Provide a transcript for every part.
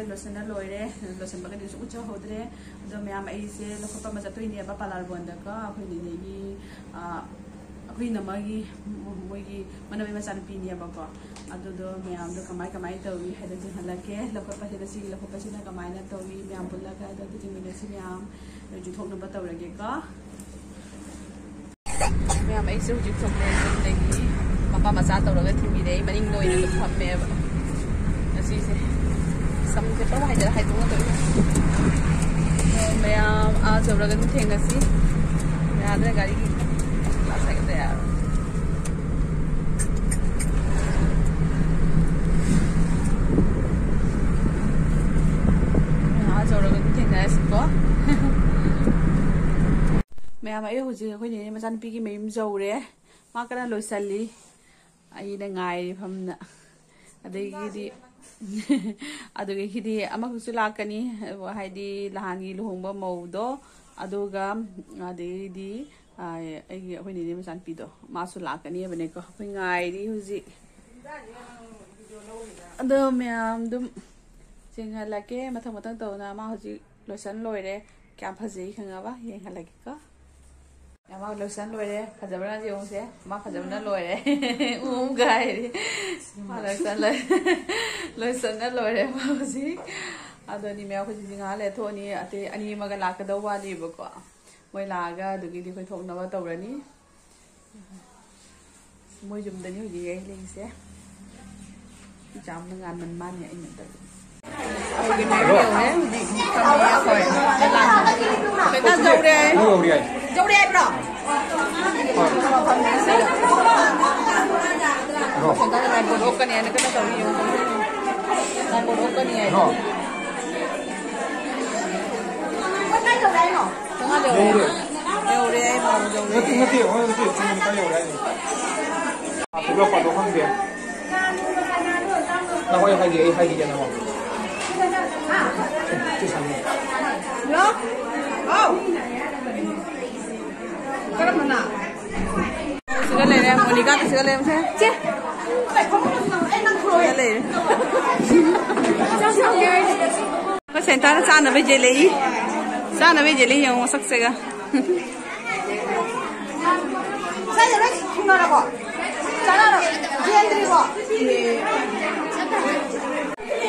Lotion लोरे lotion बगन उचा होद्रे ma'am ऐसे लखोप मचतोने पार्लर बंदक अखोनी अखोई नमगी मोगी मनबी मचानुपीनेबको मैम कमाय कमाय तौरी है हलके लखोपसी लखोपसीना कमाय तौरी मैम पुलग मैम जुथोनब तौरगेको मैम ऐसे हूँ थोड़ी मपा मचा तौर थीबीरे मनिंग फमेब समझे तो हाइजर हाइजों तो मैम आज जरूर थेंगसी याद गाड़ी की क्लास है यार आज जरूर थेंगसको मैम आई हुजी अखोइने मचानुपी की मयूम जौरे मा कना लोइसली अइना गाइरि फमना अदगी अदुगी अमकुसु लाकनी हाइदी लहानी लुहोंबा मौदो अदुगा अदगी अखोइने मचानुपीदो मासु लाकनी बनेको अखोइ गाइरि हुजी अदो मैम दुम जेंहलाके मथंग मथंग तौना मा हुजी लोसन लोइरे क्या फजई खंगाबा येंहलाकेको यामा लोसन लोइरे फजबना जेउसे मा फजबना लोइरे गाइरि लोसन लोइरे हुजी अदोनी मैं खुद जिंगा ले थोनी अते अनी मगा लाकदौ वालीबको मोय लागा दुगिदि खै थोकनबा तौरनी मोय जुमदनी हुजी ए लेंसे जाम नगान मन माने अइना त ओगे मेरियो है हुजी कमिया कोय केता जौरे जौरे ब्रो केता ना बोलो कने ने केता तौरियो ना बोलो कने है Tengah jauh ya? Jauh deh, mau jauh deh. Ngerti, cuma jauh deh. Aku belum pada kan dia. Nama yang hai dia nama. Cuma. Loh? Oh. Kalau mana? Segala ni, Monica tu segala ni macam. Cek. Segala ni. Kau centang sana berjeli. Sana be jeli yang masak sega. Saya nak tuna apa? Sana nak jeli apa?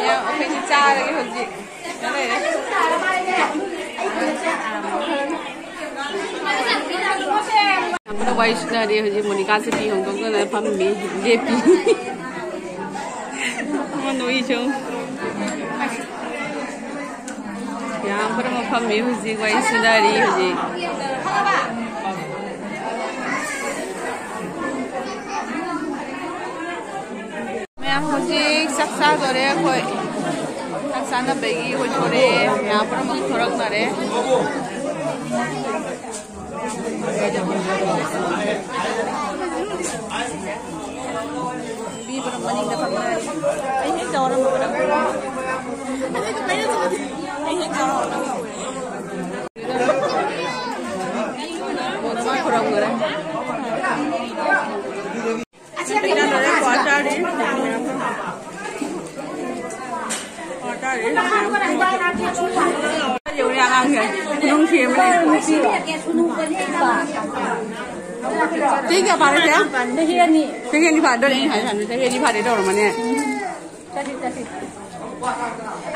Ya, oke ni cara lagi hoji. Mana ni? Apa wise dah dia hoji Monica sih Hong Kong tu nak pammi depi. Mana wise? यहाँ पर मफमी हुजी वही सुधारी हुजी मैं हुजी सक्सा जोरे कोई सक्सा न बेगी कोई जोरे यहाँ पर मग थोरक नरे भी पर मनी न पकड़ा ऐसे जोर में पकड़ा Tiga paling ya? Tiga ni pada ni, tiga ni pada dah orang mana? Tadi.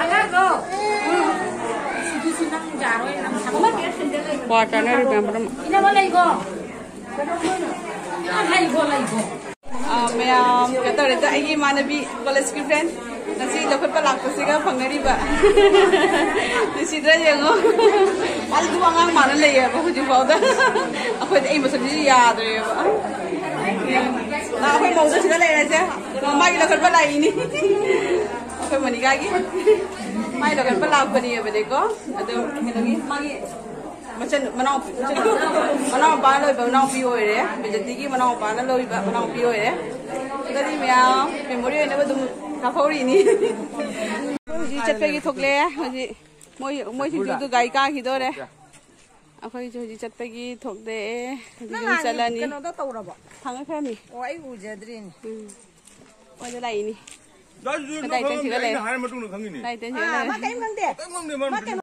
Agak go. Kuota ni ribu berapa? Ini boleh go. Ma'am कतो रहता है ये मानवी कॉलेज की फ्रेंड नसी लोकल पर लाख पसी का फंगरी बा नसी तरह जंगो वाल दु आंग मानन ले है बहुत जो बहुत अखोई ए मसली याद है बा ना अखोई मौजूद सिदा ले रहे थे मामा की लोकल पर लाई नहीं अखोई मनिका की माई लोकल पर लाख बनी है देखो अदो हेलोगी मागी macam mana apa lo mana piu ini, jadi ki mana apa lo mana piu ini, jadi memori ini betul kafori ini, jadi cepet gitu le, jadi moi sinju gai ka ki dore akhoi ju ji chatpagi thokde ji chalani kano da tawraba phang khami o ai ujadrin oi da lai ni 나 지금 너 그냥 하는 것도 그냥 강이네. lai ten ma kai mang de